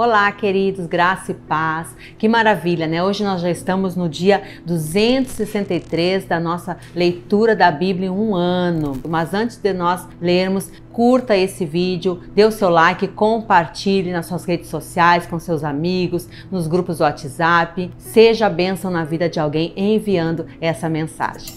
Olá, queridos, graça e paz. Que maravilha, né? Hoje nós já estamos no dia 263 da nossa leitura da Bíblia em um ano. Mas antes de nós lermos, curta esse vídeo, dê o seu like, compartilhe nas suas redes sociais, com seus amigos, nos grupos do WhatsApp. Seja a bênção na vida de alguém enviando essa mensagem.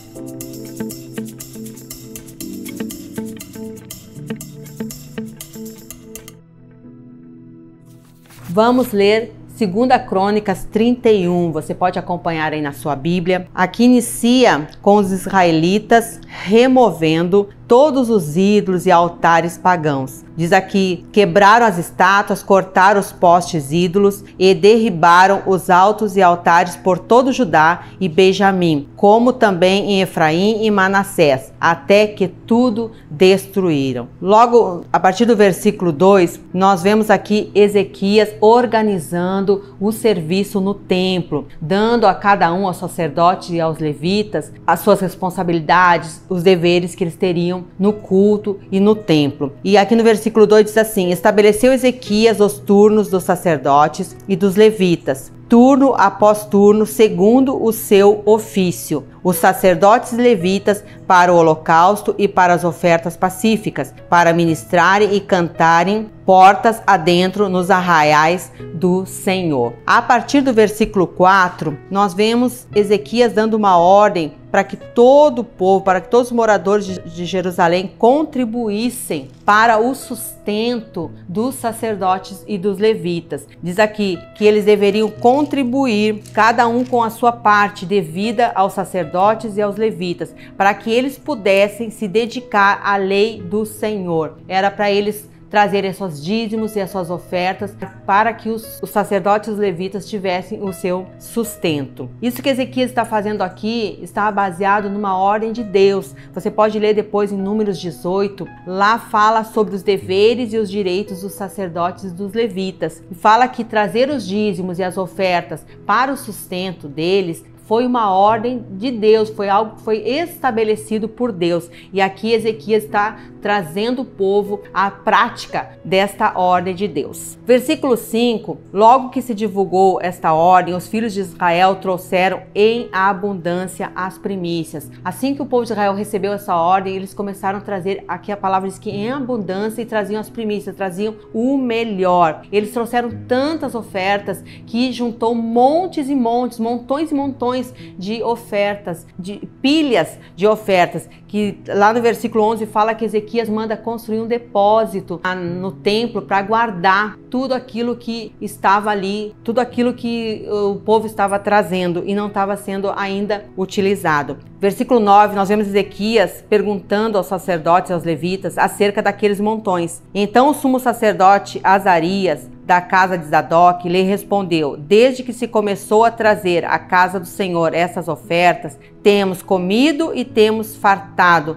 Vamos ler 2 Crônicas 31, você pode acompanhar aí na sua Bíblia. Aqui inicia com os israelitas removendo todos os ídolos e altares pagãos. Diz aqui, quebraram as estátuas, cortaram os postes ídolos e derribaram os altos e altares por todo Judá e Benjamim, como também em Efraim e Manassés, até que tudo destruíram. Logo, a partir do versículo 2, nós vemos aqui Ezequias organizando o serviço no templo, dando a cada um, aos sacerdotes e aos levitas, as suas responsabilidades, os deveres que eles teriam no culto e no templo. E aqui no versículo 2 diz assim: estabeleceu Ezequias os turnos dos sacerdotes e dos levitas, turno após turno, segundo o seu ofício, os sacerdotes e levitas para o holocausto e para as ofertas pacíficas, para ministrarem e cantarem portas adentro nos arraiais do Senhor. A partir do versículo 4, nós vemos Ezequias dando uma ordem para que todo o povo, para que todos os moradores de Jerusalém contribuíssem para o sustento dos sacerdotes e dos levitas. Diz aqui que eles deveriam contribuir, cada um com a sua parte devida aos sacerdotes e aos levitas, para que eles pudessem se dedicar à lei do Senhor. Era para eles trazerem seus dízimos e as suas ofertas para que os sacerdotes e os levitas tivessem o seu sustento. Isso que Ezequias está fazendo aqui está baseado numa ordem de Deus. Você pode ler depois em Números 18, lá fala sobre os deveres e os direitos dos sacerdotes e dos levitas. E fala que trazer os dízimos e as ofertas para o sustento deles foi uma ordem de Deus, foi algo que foi estabelecido por Deus. E aqui Ezequias está trazendo o povo à prática desta ordem de Deus. Versículo 5, logo que se divulgou esta ordem, os filhos de Israel trouxeram em abundância as primícias. Assim que o povo de Israel recebeu essa ordem, eles começaram a trazer, aqui a palavra diz que em abundância, e traziam as primícias, traziam o melhor. Eles trouxeram tantas ofertas que juntou montes e montes, montões e montões de ofertas, de pilhas de ofertas, que lá no versículo 11 fala que Ezequias manda construir um depósito no templo para guardar tudo aquilo que estava ali, tudo aquilo que o povo estava trazendo e não estava sendo ainda utilizado. Versículo 9, nós vemos Ezequias perguntando aos sacerdotes e aos levitas acerca daqueles montões. Então o sumo sacerdote Azarias, da casa de Zadok, lhe respondeu: desde que se começou a trazer à casa do Senhor essas ofertas, temos comido e temos fartado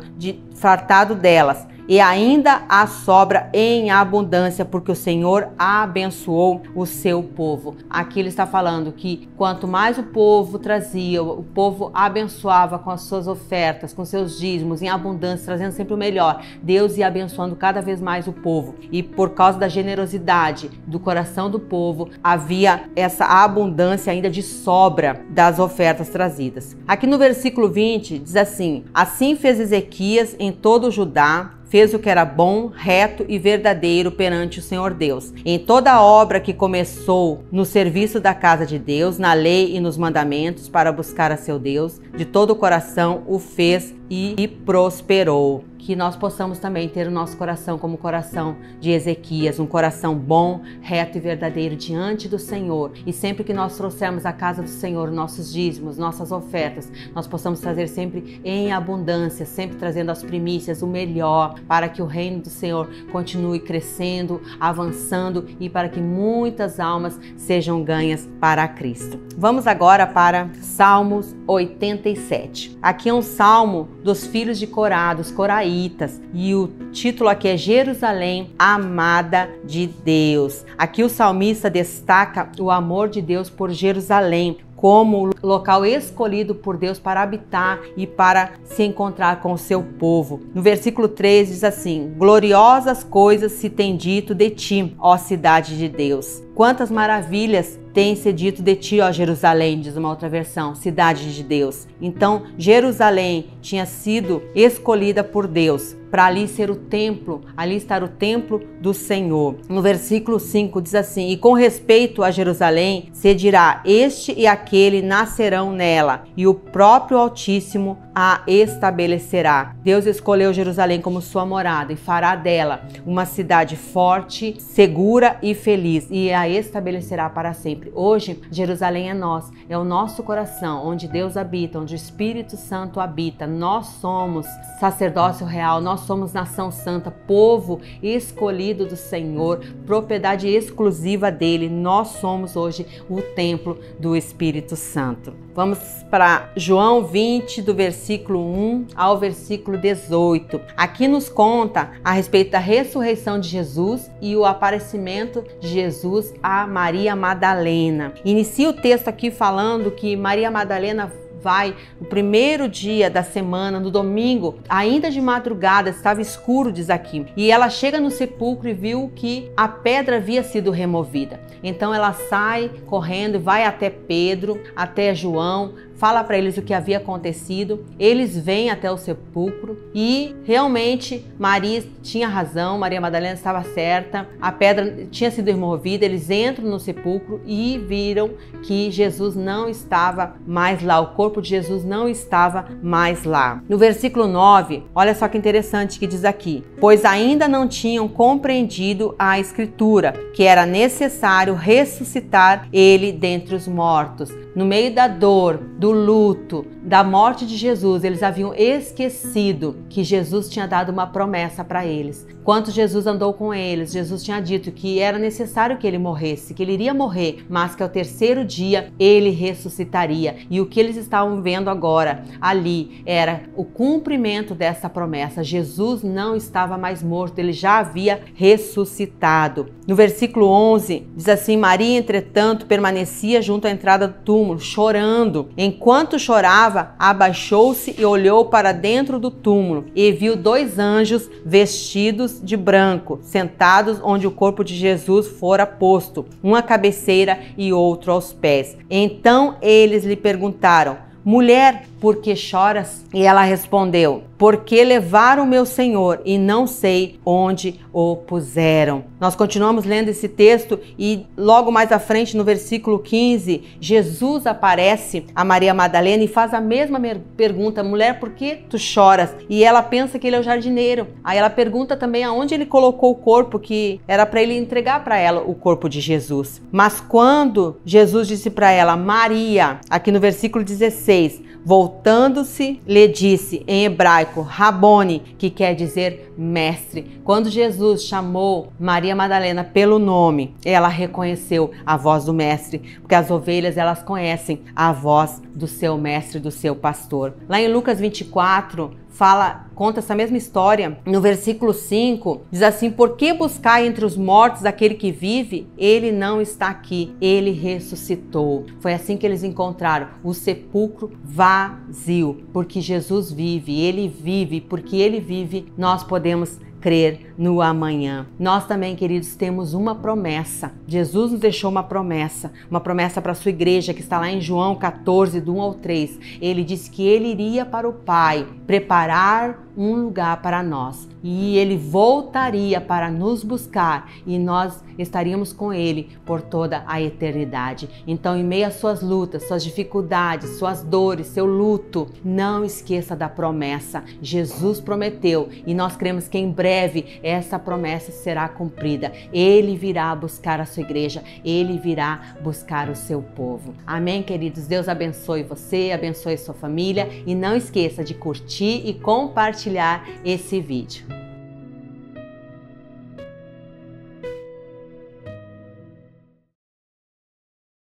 delas, e ainda há sobra em abundância, porque o Senhor abençoou o seu povo. Aqui ele está falando que quanto mais o povo trazia, o povo abençoava com as suas ofertas, com seus dízimos em abundância, trazendo sempre o melhor, Deus ia abençoando cada vez mais o povo. E por causa da generosidade do coração do povo, havia essa abundância ainda de sobra das ofertas trazidas. Aqui no versículo 20 diz assim: assim fez Ezequias em todo o Judá, fez o que era bom, reto e verdadeiro perante o Senhor Deus. Em toda a obra que começou no serviço da casa de Deus, na lei e nos mandamentos, para buscar a seu Deus, de todo o coração o fez e prosperou. Que nós possamos também ter o nosso coração como o coração de Ezequias, um coração bom, reto e verdadeiro diante do Senhor. E sempre que nós trouxermos à casa do Senhor nossos dízimos, nossas ofertas, nós possamos trazer sempre em abundância, sempre trazendo as primícias, o melhor, para que o reino do Senhor continue crescendo, avançando e para que muitas almas sejam ganhas para Cristo. Vamos agora para Salmos 87. Aqui é um salmo dos filhos de Corá, dos coraítas, e o título aqui é Jerusalém, amada de Deus. Aqui o salmista destaca o amor de Deus por Jerusalém, como local escolhido por Deus para habitar e para se encontrar com o seu povo. No versículo 3 diz assim: gloriosas coisas se tem dito de ti, ó cidade de Deus. Quantas maravilhas tem se dito de ti, ó Jerusalém, diz uma outra versão, cidade de Deus. Então, Jerusalém tinha sido escolhida por Deus para ali ser o templo, ali estar o templo do Senhor. No versículo 5 diz assim: e com respeito a Jerusalém, se dirá, este e aquele nascerão nela, e o próprio Altíssimo a estabelecerá. Deus escolheu Jerusalém como sua morada e fará dela uma cidade forte, segura e feliz, e a estabelecerá para sempre. Hoje, Jerusalém é nós, é o nosso coração, onde Deus habita, onde o Espírito Santo habita. Nós somos sacerdócio real, nós somos nação santa, povo escolhido do Senhor, propriedade exclusiva dele. Nós somos hoje o templo do Espírito Santo. Vamos para João 20, do versículo 1 ao versículo 18. Aqui nos conta a respeito da ressurreição de Jesus e o aparecimento de Jesus a Maria Madalena. Inicia o texto aqui falando que Maria Madalena vai no primeiro dia da semana, no domingo, ainda de madrugada, estava escuro, diz aqui, e ela chega no sepulcro e viu que a pedra havia sido removida. Então ela sai correndo, vai até Pedro, até João, fala para eles o que havia acontecido. Eles vêm até o sepulcro e realmente Maria tinha razão, Maria Madalena estava certa, a pedra tinha sido removida. Eles entram no sepulcro e viram que Jesus não estava mais lá, o corpo de Jesus não estava mais lá. No versículo 9, olha só que interessante que diz aqui: pois ainda não tinham compreendido a Escritura, que era necessário ressuscitar ele dentre os mortos. No meio da dor, do luto, da morte de Jesus, eles haviam esquecido que Jesus tinha dado uma promessa para eles. Quando Jesus andou com eles, Jesus tinha dito que era necessário que ele morresse, que ele iria morrer, mas que ao terceiro dia ele ressuscitaria. E o que eles estavam vendo agora ali era o cumprimento dessa promessa. Jesus não estava mais morto, ele já havia ressuscitado. No versículo 11, diz assim: Maria, entretanto, permanecia junto à entrada do túmulo, chorando. Enquanto chorava, abaixou-se e olhou para dentro do túmulo e viu 2 anjos vestidos de branco, sentados onde o corpo de Jesus fora posto, um à cabeceira e outro aos pés. Então eles lhe perguntaram: mulher, por que choras? E ela respondeu: porque levaram o meu Senhor e não sei onde o puseram. Nós continuamos lendo esse texto e logo mais à frente, no versículo 15, Jesus aparece a Maria Madalena e faz a mesma pergunta: mulher, por que tu choras? E ela pensa que ele é o jardineiro. Aí ela pergunta também aonde ele colocou o corpo, que era para ele entregar para ela o corpo de Jesus. Mas quando Jesus disse para ela: Maria, aqui no versículo 16, voltando-se, lhe disse em hebraico, Rabone, que quer dizer mestre. Quando Jesus chamou Maria Madalena pelo nome, ela reconheceu a voz do mestre, porque as ovelhas, elas conhecem a voz do seu mestre, do seu pastor. Lá em Lucas 24, conta essa mesma história. No versículo 5, diz assim: por que buscar entre os mortos aquele que vive? Ele não está aqui, ele ressuscitou. Foi assim que eles encontraram o sepulcro vazio, porque Jesus vive, ele vive, porque ele vive, nós podemos crer no amanhã. Nós também, queridos, temos uma promessa. Jesus nos deixou uma promessa para a sua igreja, que está lá em João 14, do 1 ao 3. Ele disse que ele iria para o Pai preparar um lugar para nós e ele voltaria para nos buscar e nós estaríamos com ele por toda a eternidade. Então, em meio às suas lutas, suas dificuldades, suas dores, seu luto, não esqueça da promessa. Jesus prometeu e nós cremos que em breve essa promessa será cumprida. Ele virá buscar a sua igreja, ele virá buscar o seu povo. Amém, queridos? Deus abençoe você, abençoe sua família e não esqueça de curtir e compartilhar esse vídeo.